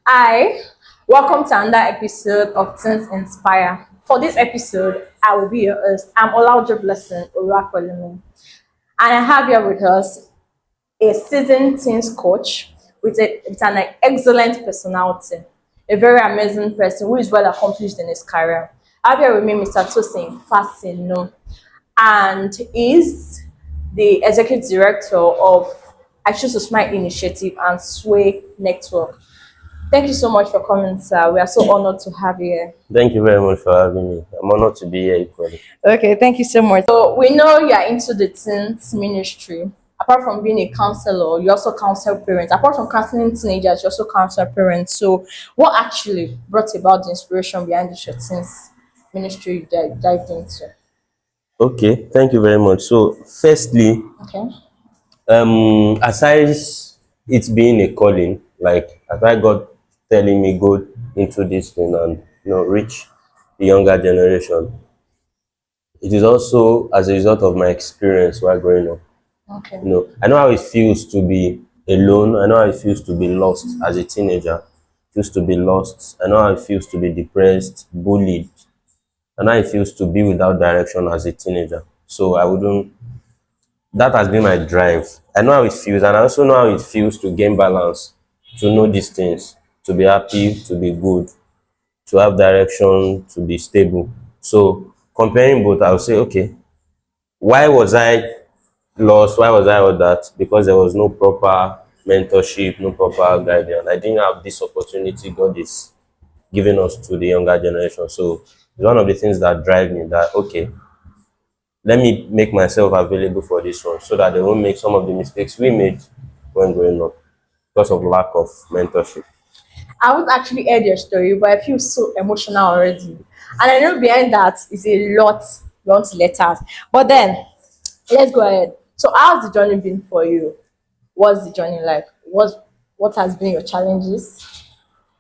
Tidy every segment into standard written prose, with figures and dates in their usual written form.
Hi, welcome to another episode of Things Inspire. For this episode, I will be your host. I'm Olaojo Blessing Oluwakolemi, and I have here with us a seasoned teens coach with an excellent personality, a very amazing person who is well accomplished in his career. I have here with me Mr. Tosin Fasinu, and is the executive director of I Choose to Smile Initiative and Sway Network. Thank you so much for coming, sir. We are so honored to have you here. Thank you very much for having me. I'm honored to be here equally. Okay, thank you so much. So we know you are into the teens ministry. Apart from being a counselor, you also counsel parents. Apart from counseling teenagers, you also counsel parents. So what actually brought about the inspiration behind the teens ministry you dived into? Okay, thank you very much. So, firstly, Okay. aside it being a calling, like aside God telling me go into this thing and reach the younger generation, it is also as a result of my experience while growing up. Okay. I know how it feels to be alone. I know how it feels to be lost as a teenager. It feels to be lost. I know how it feels to be depressed, bullied, and how it feels to be without direction as a teenager. So I wouldn't. That has been my drive. I know how it feels, and I also know how it feels to gain balance, to know these things, to be happy, to be good, to have direction, to be stable. So comparing both, I would say, okay, why was I lost? Why was I all that? Because there was no proper mentorship, no proper guidance. I didn't have this opportunity God is giving us to the younger generation. So it's one of the things that drive me that okay, let me make myself available for this one so that they won't make some of the mistakes we made when growing up because of lack of mentorship. I would actually heard your story, but I feel so emotional already. And I know behind that is a lot you want to let out. But then let's go ahead. So how's the journey been for you? What's the journey like? What has been your challenges?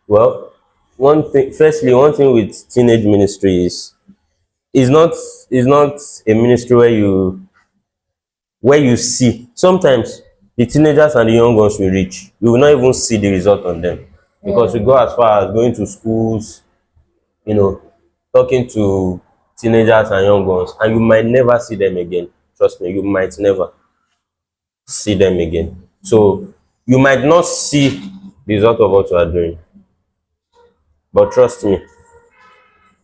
Well, one thing with teenage ministry is not a ministry where you see sometimes the teenagers and the young ones we reach, you will not even see the result on them because we go as far as going to schools, you know, talking to teenagers and young ones, and you might never see them again. Trust me, you might never see them again. So you might not see the result of what you are doing, but trust me,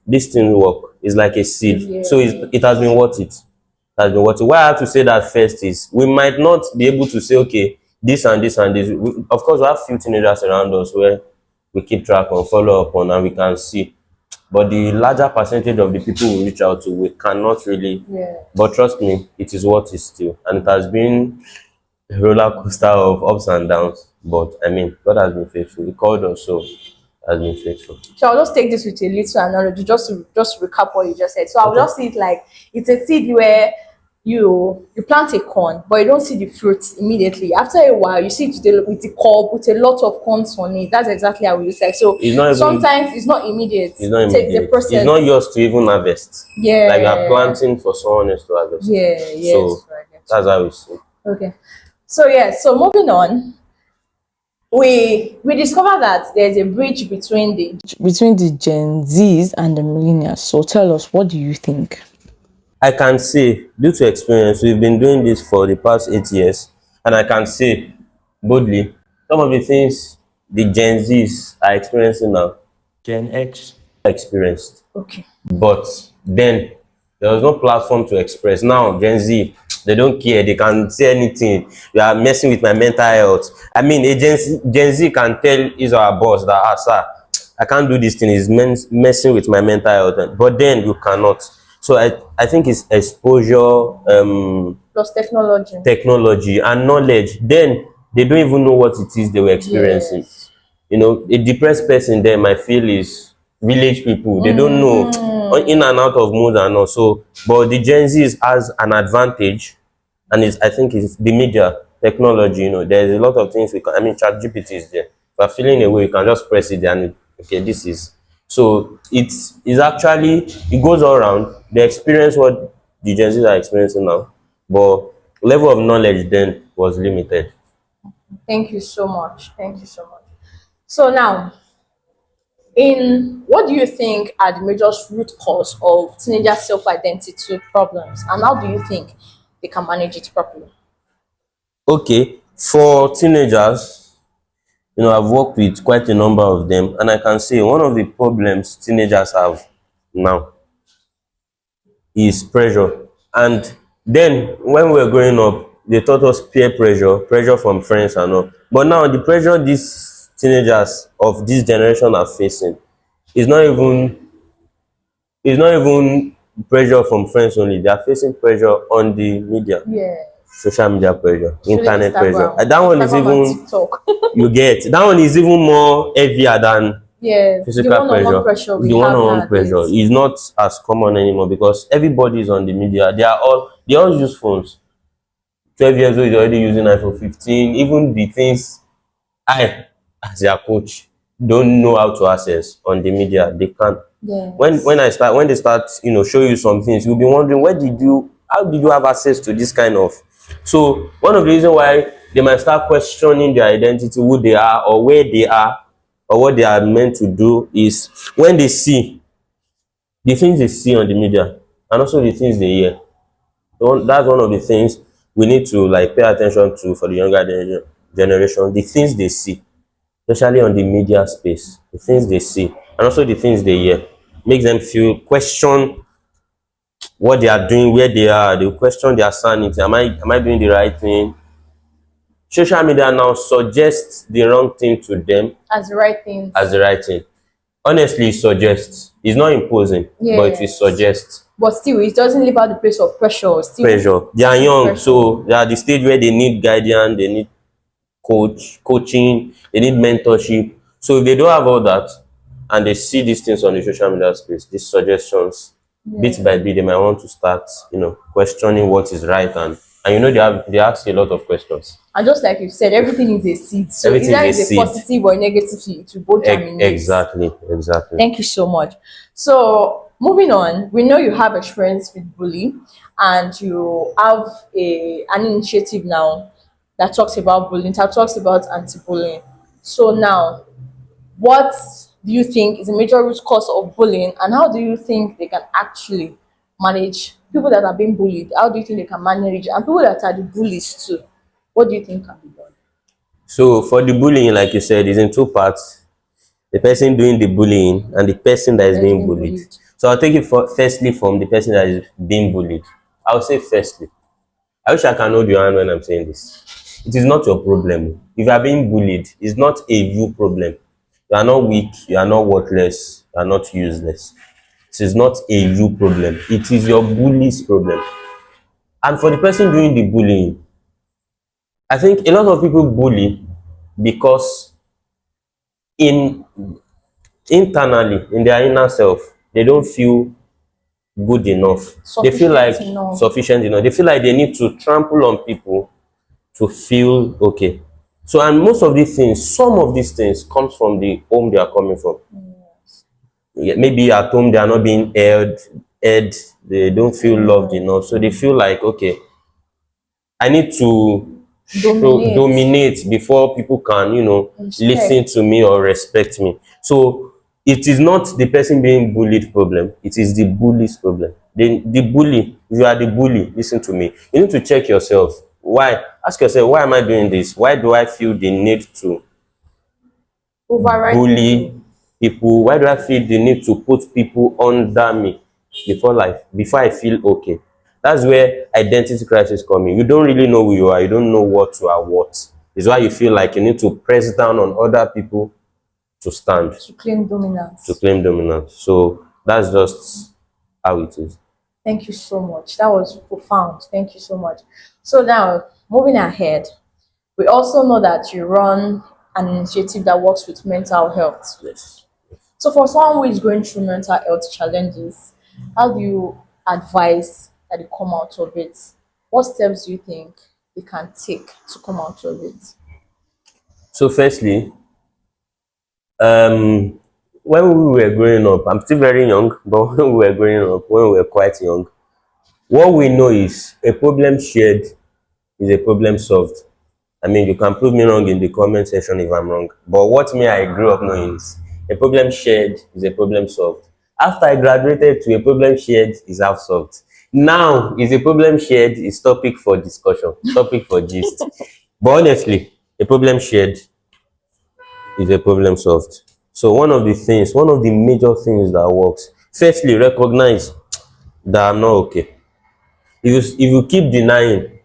this thing work is like a seed. So it has been worth it. Has been worth it. Why I have to say that first is we might not be able to say, okay, this and this and this. Of course, we have few teenagers around us where we keep track on, follow up on, and we can see. But the larger percentage of the people we reach out to, we cannot really. Yeah. But trust me, it is worth it still. And it has been a roller coaster of ups and downs. But I mean, God has been faithful. He called us, so has been faithful. So I'll just take this with a little analogy, just to recap what you just said. So I'll just see it like it's a seed where you plant a corn, but you don't see the fruits immediately. After a while, you see it with the cob with a lot of corns on it. That's exactly how it looks like. So It's not even. sometimes it's not immediate. It's not It takes the immediate. process. It's not yours to even harvest. Yeah. Like you are planting for someone else to harvest. Yeah. Yes. So that's how it's. Okay. So yeah. So moving on, we discovered that there's a bridge between the Gen Zs and the millennials. So tell us, what do you think? I can say, due to experience, we've been doing this for the past 8 years, and I can say boldly, some of the things the Gen Zs are experiencing now, Gen X experienced. Okay. But then there was no platform to express. Now Gen Z, they don't care. They can say anything. You are messing with my mental health. I mean, Gen Z can tell his or her boss that, sir, I can't do this thing. It's messing with my mental health. But then you cannot. So I think it's exposure, Plus technology. technology, and knowledge. Then they don't even know what it is they were experiencing. Yes. A depressed person there might feel is village people. They don't know in and out of moods and all. So, but the Gen Z has an advantage, and I think it's the media technology. There's a lot of things we can. I mean, Chat GPT is there. If you're feeling away, you can just press it and okay, this is. So it's actually it goes all around. They experience what the Gen Z are experiencing now, but level of knowledge then was limited. Thank you so much. Thank you so much. So now, In what do you think are the major root cause of teenager self-identity problems, and how do you think they can manage it properly? Okay, for teenagers, I've worked with quite a number of them, and I can say one of the problems teenagers have now is pressure. And then when we were growing up, they taught us peer pressure, pressure from friends and all. But now the pressure these teenagers of this generation are facing is not even pressure from friends only. They are facing pressure on the media, Yeah, social media pressure, especially internet pressure. Instagram, And that one is Instagram and even TikTok. you get that one is even more heavier than Yes, the physical one-on-one pressure. pressure we The have one-on-one pressure nowadays. is not as common anymore because everybody is on the media. They all use phones. 12 years old is already using iPhone 15. Even the things I, as their coach, don't know how to access on the media, they can't. When Yes. I start when they start, show you some things, you'll be wondering how did you have access to this kind of. So one of the reasons why they might start questioning their identity, who they are or where they are or what they are meant to do is when they see the things they see on the media and also the things they hear. That's one of the things we need to like pay attention to for the younger generation. The things they see, especially on the media space, the things they see, and also the things they hear, makes them feel question what they are doing, where they are. They question their sanity. Am I doing the right thing? Social media now suggests the wrong thing to them As the right things. as the right thing. Honestly, it suggests. It's not imposing, but it Yes. suggests. But still, it doesn't leave out the place of pressure. Still, Pressure. They are young, pressure. so they are at the stage where they need guidance, they need coaching, they need mentorship. So if they don't have all that and they see these things on the social media space, these suggestions, bit by bit, they might want to start, questioning what is right and they ask a lot of questions. And just like you said, everything is a seed. So Everything either is a it's a seed. positive or a negative seed, it will both germinate. Exactly. Thank you so much. So moving on, we know you have experience with bullying and you have an initiative now that talks about bullying, that talks about anti-bullying. So now, what do you think is a major root cause of bullying, and how do you think they can actually manage people that are being bullied? How do you think they can manage and people that are the bullies too? What do you think can be done? So for the bullying, like you said, is in two parts. The person doing the bullying and the person that is That's being being bullied. bullied. So I'll take it firstly from the person that is being bullied. I'll say firstly. I wish I can hold your hand when I'm saying this. It is not your problem. If you are being bullied, it's not a you problem. You are not weak, you are not worthless, you are not useless. It is not a you problem. It is your bully's problem. And for the person doing the bullying, I think a lot of people bully because in internally, in their inner self, they don't feel good enough. They feel like Sufficient enough. sufficient enough. They feel like they need to trample on people to feel okay. So, and most of these things, some of these things comes from the home they are coming from. Yeah, maybe at home they are not being heard, they don't feel loved enough. So they feel like, okay, I need to Dominate. dominate before people can, listen Respect. to me or respect me. So it is not the person being bullied problem, it is the bully's problem. The bully, if you are the bully, listen to me. You need to check yourself. Why? Ask yourself, why am I doing this? Why do I feel the need to Override bully people. people? Why do I feel the need to put people under me before I feel okay? That's where identity crisis come in. You don't really know who you are. You don't know what you are worth. It's why you feel like you need to press down on other people to stand, To claim to dominance. claim dominance. So that's just how it is. Thank you so much. That was profound. Thank you so much. So now, moving ahead, we also know that you run an initiative that works with mental health. Yes. So for someone who is going through mental health challenges, how do you advise that they come out of it? What steps do you think they can take to come out of it? So firstly, when we were growing up, I'm still very young, but when we were growing up, when we were quite young, what we know is a problem shared is a problem solved. I mean, you can prove me wrong in the comment section if I'm wrong. But what me I grew up knowing is A problem shared is a problem solved. After I graduated to a problem shared is half solved. Now is a problem shared is topic for discussion, topic for gist. But honestly, a problem shared is a problem solved. So one of the major things that works, firstly, recognize that I'm not okay. If you keep denying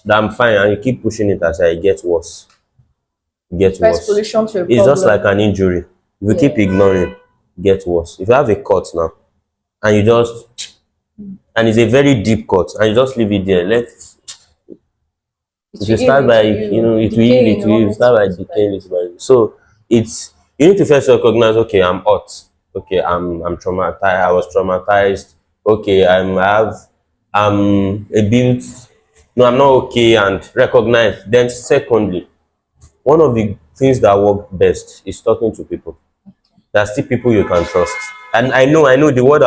that I'm fine and you keep pushing it aside, it gets worse. It The gets first worse. solution to a It's just like problem. an injury. If you keep Yes. ignoring, it gets worse. If you have a cut now and you just and it's a very deep cut and you just leave it there, It if will you heal, start it by will heal. it will heal, Decay it in will heal, one start by minute. decaying little by little. So it's you need to first recognize, okay, I'm hurt. Okay, I'm traumatized. I was traumatized. Okay, I'm a bit no, I'm not okay, and recognize. Then secondly, one of the things that work best is talking to people. There are still people you can trust. And I know the world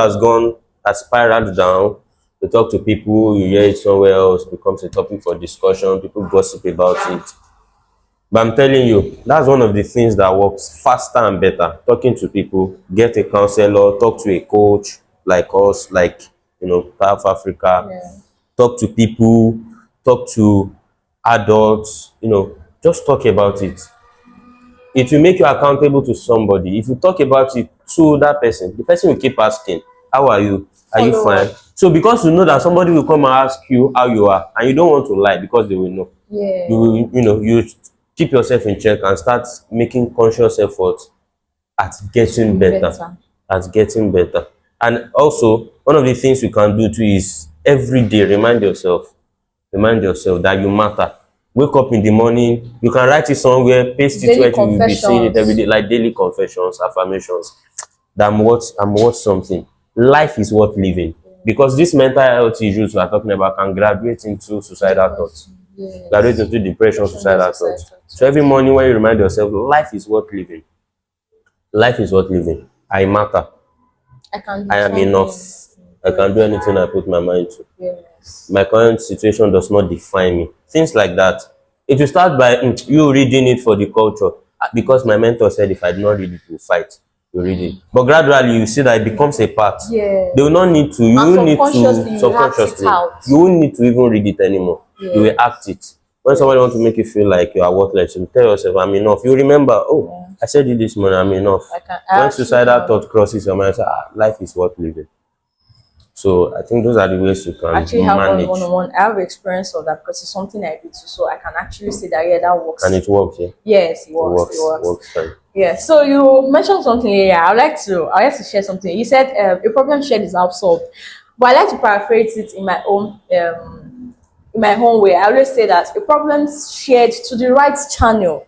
has spiraled down. You talk to people, you hear it somewhere else, becomes a topic for discussion, people gossip about it. But I'm telling you, that's one of the things that works faster and better. Talking to people, get a counselor, talk to a coach like us, like South Africa, Yeah. talk to people, talk to adults, just talk about it. It will make you accountable to somebody. If you talk about it to that person, the person will keep asking, how are you? Are you Follow fine? up. So because you know that somebody will come and ask you how you are, and you don't want to lie because they will know, you Yeah. will, you keep yourself in check and start making conscious effort at To getting be better, better. And also, one of the things you can do too is every day remind yourself that you matter. Wake up in the morning, you can write it somewhere, paste it Daily where you will be seeing it every confessions. day, like daily confessions, affirmations, that I'm worth something. Life is worth living. Because these mental health issues we are talking about can graduate into suicidal thoughts, Depression. graduate Yes. into depression, Depression, yes, suicidal thoughts. societal So every thoughts. morning when you remind yourself, life is worth living. Life is worth living. I matter. I can I do am something enough. I can great. do anything I put my mind to. Yes. My current situation does not define me. Things like that. It will start by you reading it for the culture. Because my mentor said if I do not read it, we'll fight. You read it. But gradually you see that it becomes a part. They will not Yes. need to, you And will need to subconsciously you act it subconsciously, out. you won't need to even read it anymore. You will Yes. act it. When somebody wants to Yes. make you feel like you are worthless, you tell yourself, I'm enough. You remember, oh, Yeah. I said it this morning, I'm enough. I When actually suicidal have thought crosses your mind, say, life is worth living. So I think those are the ways you can actually have one manage. on one. I have experience of that because it's something I do too. So I can actually say that yeah, that And works. it works, yeah. Yes, it It works. It works. It works. works fine. Yeah. So you mentioned something here. I would like to share something. You said a problem shared is half solved, but I like to paraphrase it in my own way. I always say that a problem shared to the right channel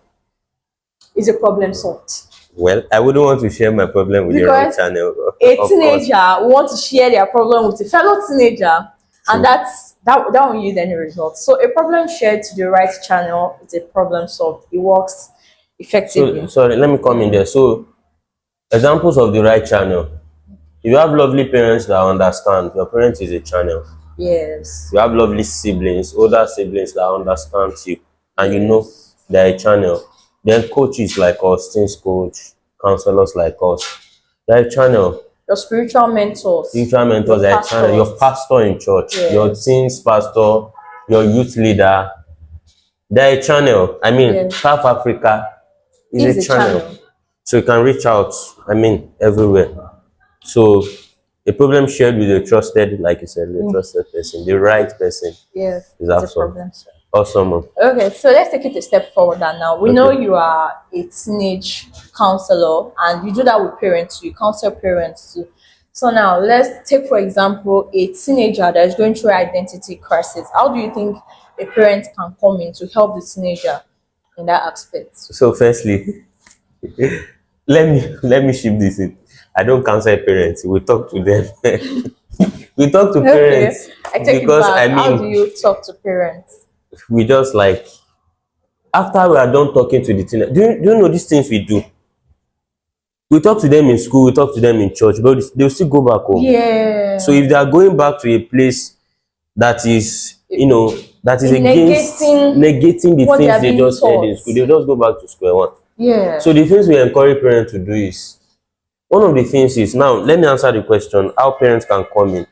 is a problem solved. Well, I wouldn't want to share my problem with the wrong Because channel, a of course. teenager want to share their problem with a fellow teenager, and True. that won't yield any results. So a problem shared to the right channel is a problem solved. It works So, effectively. sorry, let me come in there. So, examples of the right channel. You have lovely parents that understand. Your parent is a channel. Yes. You have lovely siblings, older siblings that understand you, and you know Yes. they're a channel. Then coaches like us, teens coach, counselors like us, they're a channel. Your spiritual mentors, Spiritual mentors your are a channel. Your pastors. pastor in church, your Yes. teens pastor, your youth leader, they're a channel. I mean, Yes. South Africa is Is a a channel. channel. So you can reach out, everywhere. So a problem shared with a trusted, like you said, with a trusted person, the right person Yes, is it's a awesome. problem solved. Awesome. Okay, so let's take it a step forward and now. We know Okay. you are a teenage counselor and you do that with parents too. You counsel parents too. So now let's take for example a teenager that is going through identity crisis. How do you think a parent can come in to help the teenager in that aspect? So firstly, let me shift this in. I don't counsel parents. We talk to them. We talk to Okay, parents I take it because back. How do you talk to parents? we just like after we are done talking to the teenager. Do you know these things we do? We talk to them in school, we talk to them in church, but they'll still go back home. So Yeah. if they are going back to a place that is, that is against Negating negating the what they things are they being just heard in taught. school, they'll just go back to square one. Yeah. So the things we encourage parents to do is One of the things is, now let me answer the question how parents can come in.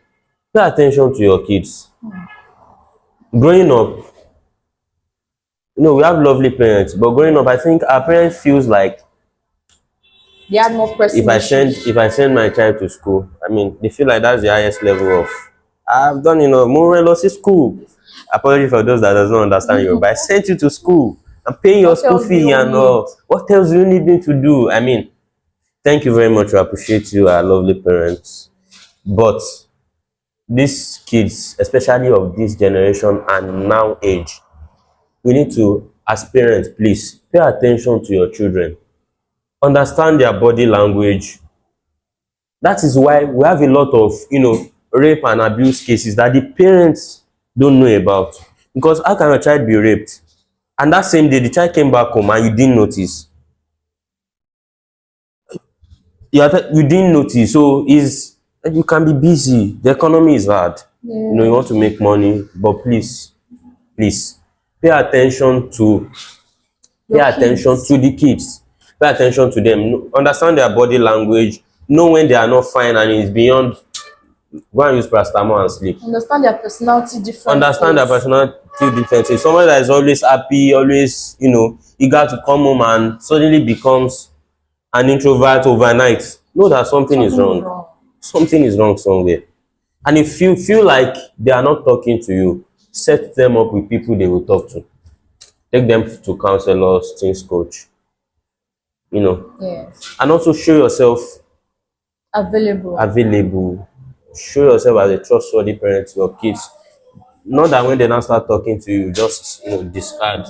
Pay attention to your kids. Growing up, we have lovely parents, but growing up, I think our parents feels like They had more if pressing issues. I send my child to school, I mean, they feel like that's the highest level of I've done more lossy school. Apology for those that does not understand you, but I sent you to school. I'm paying your What school else do fee you and need? all. What else do you need me to do? I mean, thank you very much. We appreciate you, our lovely parents. But these kids, especially of this generation and now age, we need to, as parents, please pay attention to your children. Understand their body language. That is why we have a lot of, rape and abuse cases that the parents don't know about. Because how can a child be raped? And that same day, the child came back home and you didn't notice. You didn't notice. So you can be busy. The economy is hard. You Yeah. want to make money, but please, pay attention to pay Your attention kids. to the kids. Pay attention to them. Understand their body language. Know when they are not fine and it's beyond. Go and use paracetamol and sleep. Understand their personality Understand their differences. personality differences. Somebody that is always happy, always, eager to come home and suddenly becomes an introvert overnight. Know that something is Something is wrong. wrong. Something is wrong somewhere. And if you feel like they are not talking to you, set them up with people they will talk to. Take them to counselors, teens coach, you know. Yes. And also show yourself Available. available. Show yourself as a trustworthy parent to your kids. Not that when they now start talking to you, just discard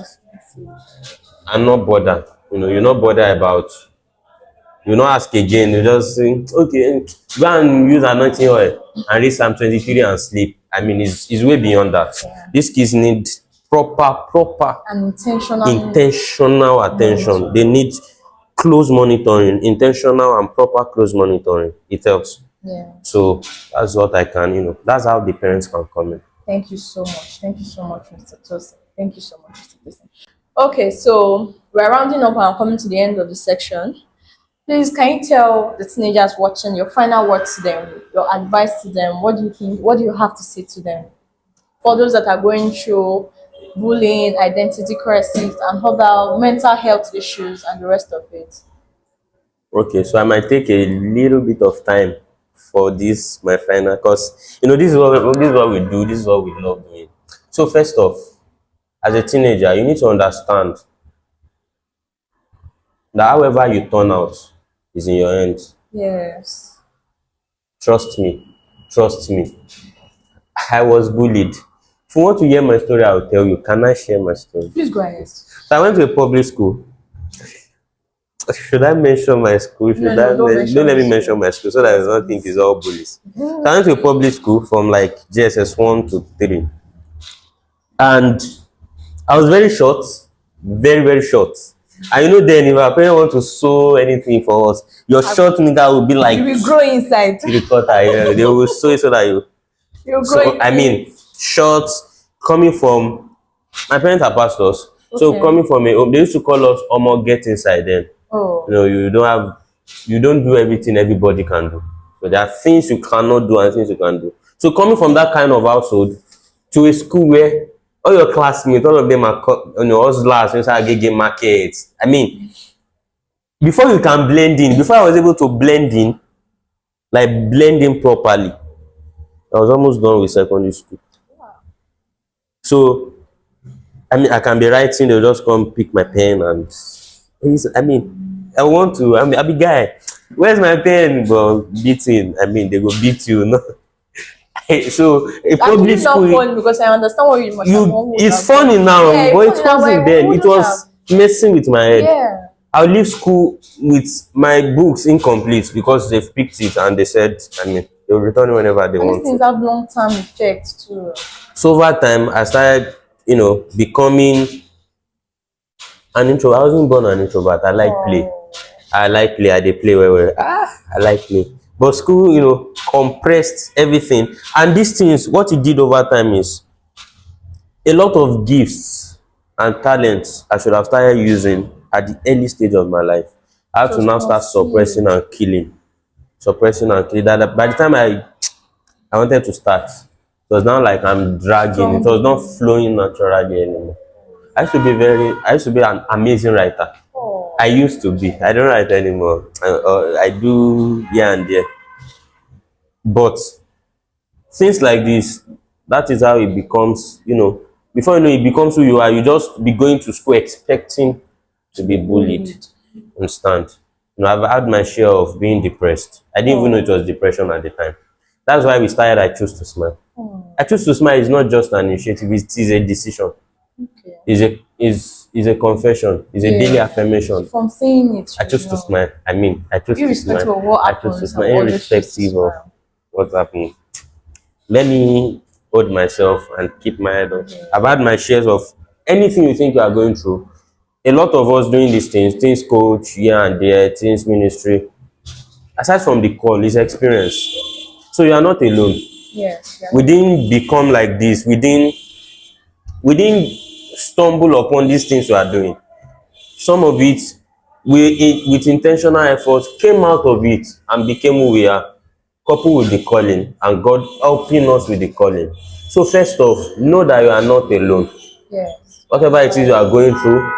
and not bother. You're not bothered about. You not ask again. You just say, okay, go and use anointing oil and read Psalm 23 and sleep. I mean, it's way beyond that. Yeah. These kids need proper And intentional attention. They need close monitoring, intentional and proper close monitoring. It helps. Yeah. So that's what I can, that's how the parents can come in. Thank you so much. Thank you so much, Mr. Tosin. Thank you so much, Mr. Tosin. Okay, so we're rounding up and coming to the end of the section. Please, can you tell the teenagers watching your final words to them, your advice to them? What do you think? What do you have to say to them? For those that are going through bullying, identity crisis, and other mental health issues, and the rest of it. Okay, so I might take a little bit of time for this, my final, because this is what we do, this is what we love doing. So first off, as a teenager, you need to understand that however you turn out is in your hands. Yes. Trust me, trust me. I was bullied. If you want to hear my story, I'll tell you. Can I share my story? Please go ahead. So I went to a public school. Should I mention my school? No, no, don't mention Don't let the me mention school. my school so that I don't think it's all bullies. So I went to a public school from like JSS 1 to 3. And I was very short, very, very short. And then if our parents want to sew anything for us, your short nigga will be like You will grow inside. three-quarter. Yeah, they will sew it so that you. You will grow So into I mean, it. short, coming from my parents are pastors. So Okay. coming from a home, they used to call us Omo get inside then. Oh. You don't do everything everybody can do. So there are things you cannot do and things you can do. So coming from that kind of household to a school where all your classmates, all of them are hustlers inside Agege markets. I mean, before you can blend in, before I was able to blend in, like blend in properly, I was almost done with secondary school. So I mean, I can be writing, they'll just come pick my pen and I be guy. Where's my pen? But beating. I mean, they go beat you. No. So a public Actually, not school, fun because I understand what you must have it's funny now, Yeah, but it's it funny now, wasn't but then. we It wouldn't was messing with my head. Yeah. I'll leave school with my books incomplete because they've picked it and they said, I mean, they'll return it whenever they And these want things to. have long term effects too. So over time, I started, becoming an introvert. I wasn't born an introvert. I like play. Oh. I like play. I dey play well. I like play. But school, compressed everything. And these things, what it did over time is a lot of gifts and talents I should have started using at the early stage of my life. I had to Just now start concealed. suppressing and killing. suppressing and clean. That by the time I wanted to start, it was now like I'm dragging. It was not flowing naturally anymore. I used to be an amazing writer. Oh. I used to be. I don't write anymore. I do here and there. But things like this, that is how it becomes, before you know it becomes who you are. You just be going to school expecting to be bullied. Understand? I've had my share of being depressed. I didn't even know it was depression at the time. That's why we started I Choose to Smile. I Choose to Smile is not just an initiative, it is a decision. Okay. Is a confession, is a daily affirmation. From saying it, I choose to smile. I choose to irrespective smile. of what I choose to happens, smile, I always choose to irrespective of smile. what's happening. Let me hold myself and keep my head up. I've had my shares of anything you think you are going through. A lot of us doing these things coach here and there, things ministry. Aside from the call, is experience. So you are not alone. Yes. Yeah. We didn't become like this. We didn't stumble upon these things we are doing. Some of it, with intentional effort, came out of it and became who we are, coupled with the calling, and God helping us with the calling. So first off, know that you are not alone. Yes. Whatever it is you are going through,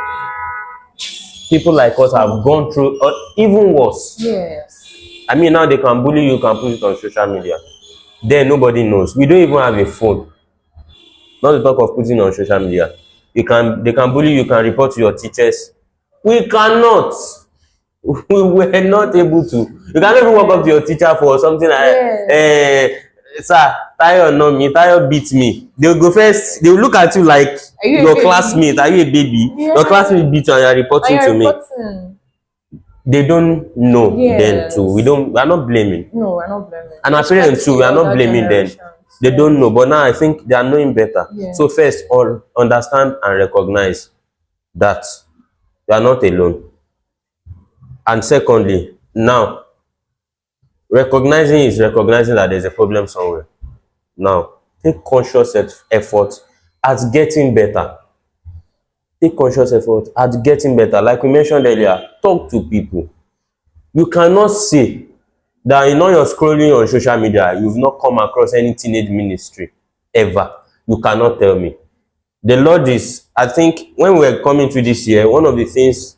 people like us have gone through, or even worse. Yes. I mean, now they can bully you, can put it on social media. Then nobody knows. We don't even have a phone. Not to talk of putting on social media. They can bully you, can report to your teachers. We cannot. We were not able to. You cannot even walk up to your teacher for something like, sir, Tayo know me, Tayo beat me. They'll go first, they'll look at you like your classmate. Are you a baby? Yeah. Your classmate beat you and you're reporting to me. They don't know then too. We are not blaming. No, we're not blaming. And our parents too, we are not blaming them. They don't know, but now I think they are knowing better. So first, understand and recognize that you are not alone. And secondly, now recognizing that there's a problem somewhere. Now take conscious effort at getting better. Take conscious effort at getting better. Like we mentioned earlier, talk to people. You cannot say that in all your scrolling on social media, you've not come across any teenage ministry ever. You cannot tell me. The Lord is, I think, when we're coming to this year, one of the things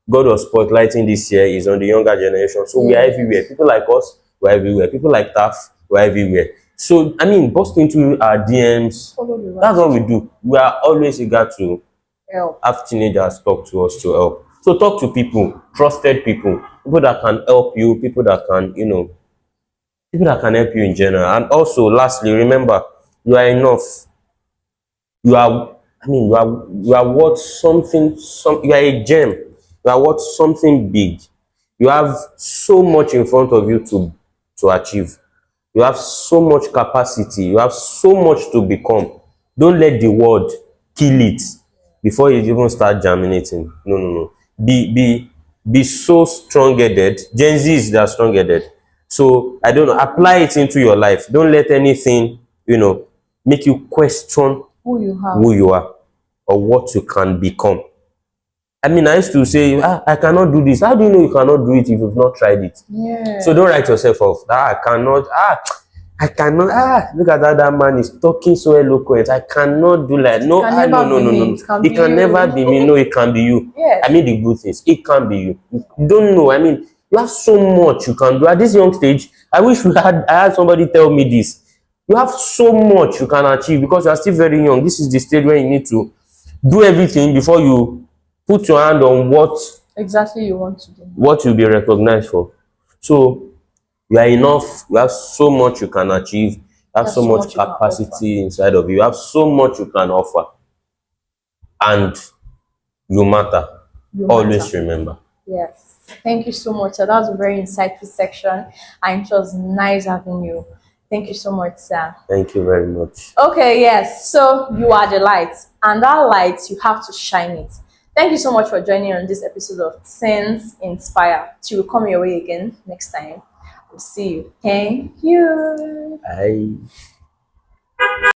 God was spotlighting this year is on the younger generation. So we are everywhere. People like us, we're everywhere. People like Taf, we're everywhere. So, I mean, bust into our DMs. That's what we do. We are always eager to have teenagers talk to us to help. So talk to people, trusted people that can help you, people that can, people that can help you in general. And also, lastly, remember, you are enough. You are, you are worth something, you are a gem. You are worth something big. You have so much in front of you to achieve. You have so much capacity. You have so much to become. Don't let the world kill it before you even start germinating. No. Be so strong-headed. Gen Z is that strong-headed. So I don't know. Apply it into your life. Don't let anything, make you question who you are or what you can become. I mean, I used to say, I cannot do this. How do you know you cannot do it if you've not tried it? Yeah. So don't write yourself off. I cannot. Look at that man is talking so eloquent. I cannot do that. No. It can never be me. No, it can be you. Yes. I mean the good things. It can be you. You don't know. I mean, you have so much you can do at this young stage. I wish I had somebody tell me this. You have so much you can achieve because you are still very young. This is the stage where you need to do everything before you put your hand on what exactly you want to do. What you'll be recognized for. So you are enough. You have so much you can achieve. You have so much capacity inside of you. You have so much you can offer. And you matter. Always remember. Yes. Thank you so much. So that was a very insightful section. And it was nice having you. Thank you so much, sir. Thank you very much. Okay, yes. So you are the light. And that light, you have to shine it. Thank you so much for joining on this episode of Teens Inspire. She will come your way again next time. We'll see you. Thank you. Bye.